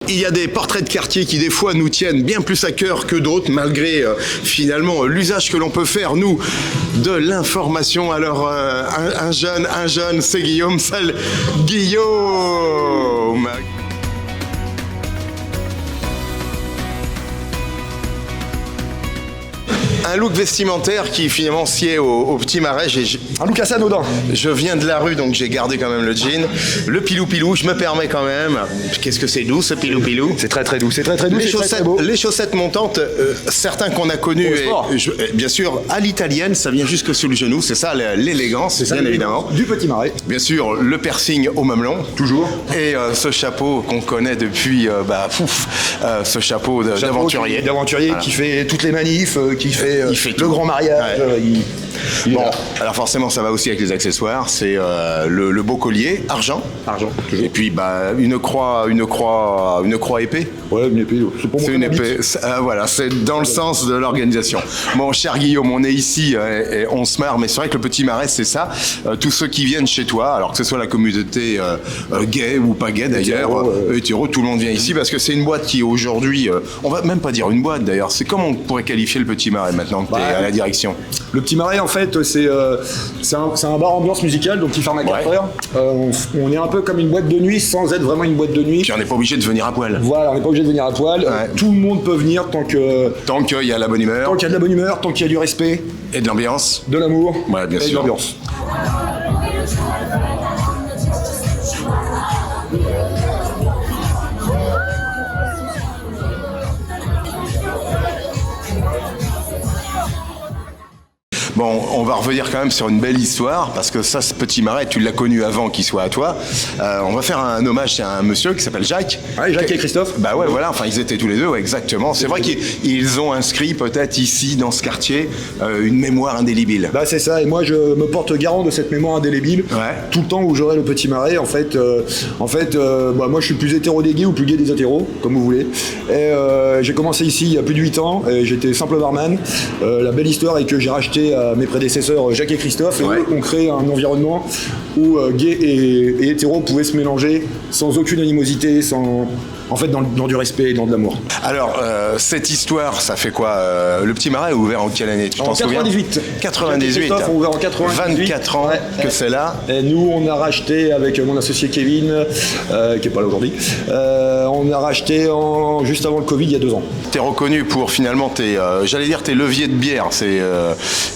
il y a des portraits de quartier qui des fois nous tiennent bien plus à cœur que d'autres, malgré finalement l'usage que l'on peut faire, nous, de l'information. Alors, un jeune, c'est Guillaume. Salut, Guillaume. Un look vestimentaire qui finalement sied au Petit Marais. Un look assez anodin. Je viens de la rue, donc j'ai gardé quand même le jean. Le pilou-pilou, je me permets quand même. Qu'est-ce que c'est doux, ce pilou-pilou? C'est très très doux, c'est très très doux. Les chaussettes montantes, certains qu'on a connus, bien sûr, à l'italienne, ça vient jusque sous le genou. C'est ça l'élégance, bien évidemment. Du Petit Marais. Bien sûr, le piercing au mamelon. Toujours. Et ce chapeau qu'on connaît depuis, ce chapeau d'aventurier. D'aventurier voilà. Qui fait toutes les manifs, qui fait le tout. grand mariage. Ouais. Bon, alors forcément ça va aussi avec les accessoires, c'est le beau collier, argent, toujours. Et puis une croix épée. Ouais, une épée. C'est une épée. Voilà, c'est dans le sens de l'organisation. Bon, cher Guillaume, on est ici et on se marre, mais c'est vrai que le Petit Marais, c'est ça. Tous ceux qui viennent chez toi, alors que ce soit la communauté gay ou pas gay d'ailleurs, hétéro, tout le monde vient ici parce que c'est une boîte qui aujourd'hui, on va même pas dire une boîte d'ailleurs. C'est comment on pourrait qualifier le Petit Marais maintenant que tu es à la direction? Le Petit Marais, en fait, c'est un bar ambiance musicale, donc il ferme à 4h. On est un peu comme une boîte de nuit sans être vraiment une boîte de nuit. Puis on n'est pas obligé de venir à poil. Voilà, on n'est pas obligé de venir à poil. Ouais. Tout le monde peut venir tant qu'il y a la bonne humeur. Tant qu'il y a de la bonne humeur, tant qu'il y a du respect. Et de l'ambiance. De l'amour. Ouais, bien sûr. Et de l'ambiance. Bon, on va revenir quand même sur une belle histoire, parce que ça, ce Petit Marais, tu l'as connu avant qu'il soit à toi. On va faire un hommage à un monsieur qui s'appelle Jacques. Ouais, Jacques et Christophe. Bah ouais, voilà, enfin, ils étaient tous les deux, ouais, exactement. C'est vrai qu'ils ont inscrit peut-être ici, dans ce quartier, une mémoire indélébile. Bah c'est ça, et moi je me porte garant de cette mémoire indélébile. Ouais. Tout le temps où j'aurai le Petit Marais, en fait, moi je suis plus hétéro des gays ou plus gay des hétéros, comme vous voulez. Et j'ai commencé ici il y a plus de 8 ans, et j'étais simple barman. La belle histoire est que j'ai racheté mes prédécesseurs Jacques et Christophe, et eux ont créé un environnement où gays et hétéros pouvaient se mélanger sans aucune animosité, dans du respect et dans de l'amour. Alors, cette histoire, ça fait quoi? Le Petit Marais est ouvert en quelle année? Tu t'en souviens? 98. Christophe ont ouvert en 98. 24 ans que c'est là. Et nous, on a racheté avec mon associé Kevin, qui n'est pas là aujourd'hui, on a racheté juste avant le Covid, il y a 2 ans. T'es reconnu pour finalement tes leviers de bière. C'est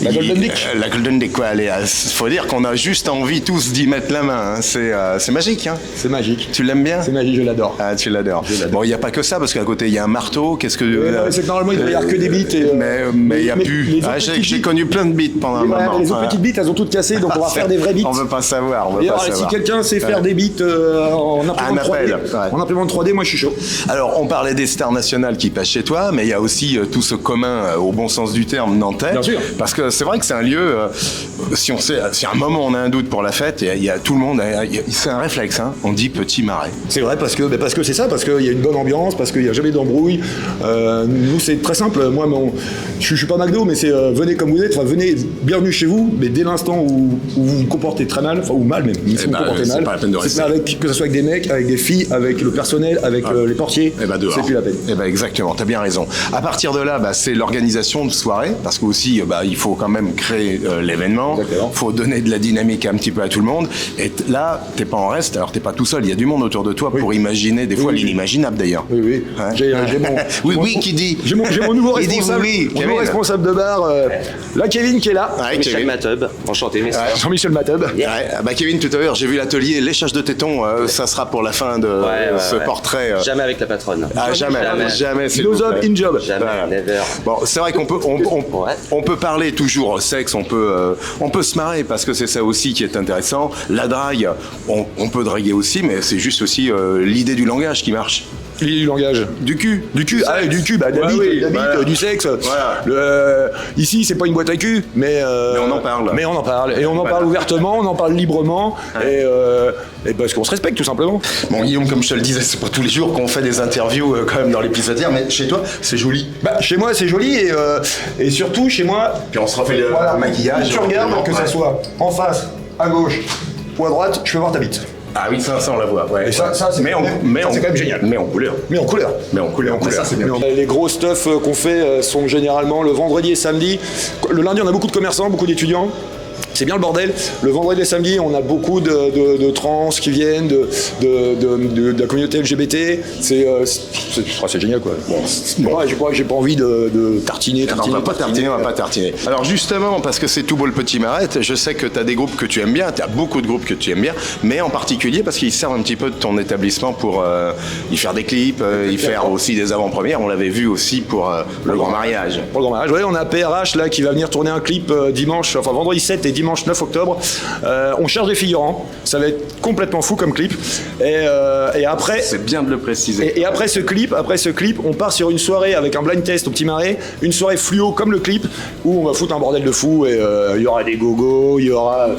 la Golden Dick. La Golden Dick, quoi. Faut dire qu'on a juste envie tous d'y mettre la main. Hein. C'est magique. Hein. C'est magique. Tu l'aimes bien? C'est magique, je l'adore. Ah, tu l'adores. Bon, il n'y a pas que ça, parce qu'à côté, il y a un marteau. Qu'est-ce que... c'est que normalement, il devrait y avoir que des bites. Mais il n'y a plus. J'ai connu plein de bites pendant un moment. Les autres petites bites, elles ont toutes cassé, donc on va faire des vraies bites. On veut pas savoir. Si quelqu'un sait faire des bites en imprimante 3D, moi je suis chaud. Alors, on parlait des stars nationales qui passent chez toi, mais il y a aussi tout ce commun, au bon sens du terme, nantais. Bien sûr. Parce que c'est vrai que c'est un lieu, si à un moment on a un doute pour la fête, il y a tout le monde, c'est un réflexe, hein, on dit Petit Marais. C'est vrai, parce que c'est ça, parce qu'il y a une bonne ambiance, parce qu'il n'y a jamais d'embrouille. Nous, c'est très simple. Moi, je suis pas McDo, mais c'est venez comme vous êtes, venez, bienvenue chez vous, mais dès l'instant où vous vous comportez très mal, ou mal même, si vous vous comportez mal, pas la peine de rester. Que ce soit avec des mecs, avec des filles, avec le personnel, avec les portiers, c'est plus la peine. Exactement, t'as bien raison. À partir de là, c'est l'organisation de soirée, parce qu'aussi, il faut quand même créer l'événement, il faut donner de la dynamique un petit peu à tout le monde, et là, t'es pas en reste, alors t'es pas tout seul, il y a du monde autour de toi pour imaginer des fois l'inimaginable d'ailleurs. Oui. Hein? J'ai mon qui dit. J'ai mon nouveau responsable, mon nouveau responsable de bar, là Kevin qui est là. Michel Matub, enchanté, merci. Jean-Michel Matub. Kevin, tout à l'heure, j'ai vu l'atelier léchage de tétons, ça sera pour la fin de ce portrait. Jamais avec la patronne. Jamais. No job, in job. Jamais, never. Bon, c'est vrai qu'on peut parler toujours sexe, on peut se marrer parce que c'est ça aussi qui est intéressant. La drague, on peut draguer aussi, mais c'est juste aussi l'idée du langage qui marche. L'idée du langage. Du cul. Du bite, du sexe. Voilà. Ici, c'est pas une boîte à cul, mais on en parle. Et on en parle ouvertement, on en parle librement, et parce qu'on se respecte tout simplement. Bon, Guillaume, comme je te le disais, c'est pas tous les jours qu'on fait des interviews quand même dans l'épisodiaire, mais chez toi, c'est joli. Chez moi, c'est joli, et surtout, chez moi... Puis on se refait le maquillage. Tu regardes, que ça soit en face, à gauche ou à droite, je peux voir ta bite. Ah oui, ça on la voit. Ouais. Et ça, c'est mais quand même génial. Mais en couleur. Mais en couleur. Mais en couleur. Mais ça, c'est bien. Les gros stuff qu'on fait sont généralement le vendredi et samedi. Le lundi, on a beaucoup de commerçants, beaucoup d'étudiants. C'est bien le bordel. Le vendredi et samedi, on a beaucoup de trans qui viennent de la communauté LGBT. C'est génial, quoi. Bon. Ouais, j'ai pas envie de tartiner. On va pas tartiner. Alors justement, parce que c'est tout beau le Petit Marais, je sais que tu as des groupes que tu aimes bien, tu as beaucoup de groupes que tu aimes bien, mais en particulier parce qu'ils servent un petit peu de ton établissement pour y faire des clips, y faire aussi des avant-premières. On l'avait vu aussi pour le Grand Mariage. Pour le Grand Mariage, oui, on a PRH là qui va venir tourner un clip vendredi 7 et dimanche 9 octobre. On cherche des figurants, ça va être complètement fou comme clip. Et après, c'est bien de le préciser. Et après ce clip, on part sur une soirée avec un blind test au Petit Marais, une soirée fluo comme le clip, où on va foutre un bordel de fou et il y aura des gogos, il y aura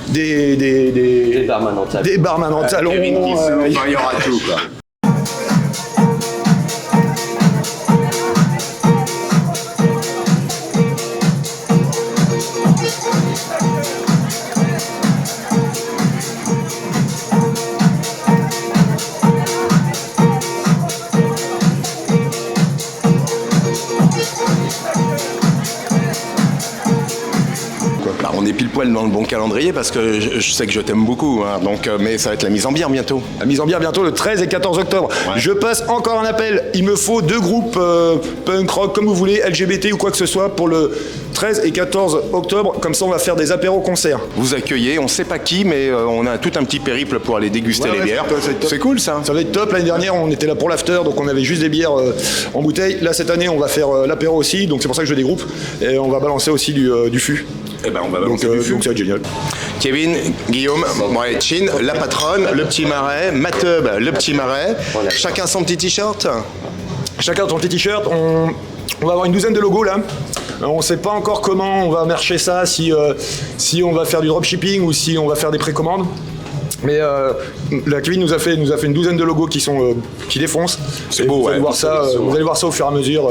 des barman en talons. Des barman en talons. Il y aura tout, quoi. On est pile poil dans le bon calendrier parce que je sais que je t'aime beaucoup, hein, donc, mais ça va être la mise en bière bientôt. La mise en bière bientôt le 13 et 14 octobre. Ouais. Je passe encore un appel. Il me faut 2 groupes punk rock, comme vous voulez, LGBT ou quoi que ce soit, pour le 13 et 14 octobre. Comme ça, on va faire des apéros concerts. Vous accueillez, on sait pas qui, mais on a tout un petit périple pour aller déguster les bières. C'est cool ça. Ça va être top. L'année dernière, on était là pour l'after, donc on avait juste des bières en bouteille. Là, cette année, on va faire l'apéro aussi, donc c'est pour ça que je veux des groupes. Et on va balancer aussi du fût. Eh ben, on va balancer du fût. Donc ça va être génial. Kevin, Guillaume, moi et Chin, la patronne, le Petit Marais, Matub, le Petit Marais. Chacun son petit t-shirt. Chacun son petit t-shirt. On va avoir une douzaine de logos là. On ne sait pas encore comment on va marcher ça, si on va faire du dropshipping ou si on va faire des précommandes. Mais la Kevin nous a fait une douzaine de logos qui défoncent. C'est beau, vous allez voir ça, vous allez voir ça au fur et à mesure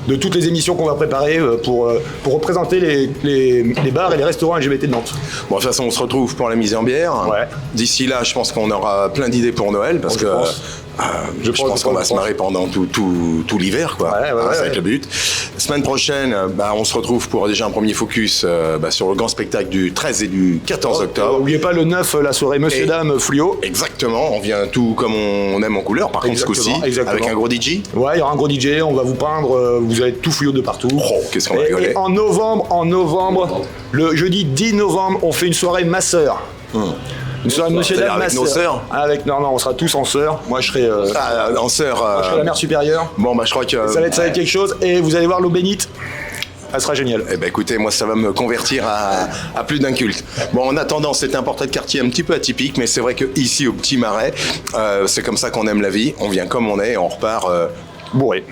de toutes les émissions qu'on va préparer pour représenter les bars et les restaurants LGBT de Nantes. Bon, de toute façon, on se retrouve pour la mise en bière. Ouais. D'ici là, je pense qu'on aura plein d'idées pour Noël parce que je pense qu'on va se marrer pendant tout l'hiver, quoi. Ouais, ça va être le but. Semaine prochaine, on se retrouve pour déjà un premier focus sur le grand spectacle du 13 et du 14 octobre. N'oubliez pas le 9, la soirée Monsieur Dame Fluo. Exactement, on vient tout comme on aime en couleur, par contre ce coup-ci, avec un gros DJ. Ouais, il y aura un gros DJ, on va vous peindre, vous allez être tout fluo de partout. Oh, qu'est-ce qu'on va rigoler. Et en novembre, le jeudi 10 novembre, on fait une soirée ma sœur. Une soirée de Monsieur Dame, avec nos sœurs. Non, on sera tous en sœurs. Moi, je serai en sœur. Moi, je serai la mère supérieure. Bon, je crois que ça va être quelque chose. Et vous allez voir l'eau bénite. Ça sera génial. Eh ben écoutez, moi ça va me convertir à plus d'un culte. Bon, en attendant, c'est un portrait de quartier un petit peu atypique, mais c'est vrai que ici au Petit Marais, c'est comme ça qu'on aime la vie. On vient comme on est et on repart bourré.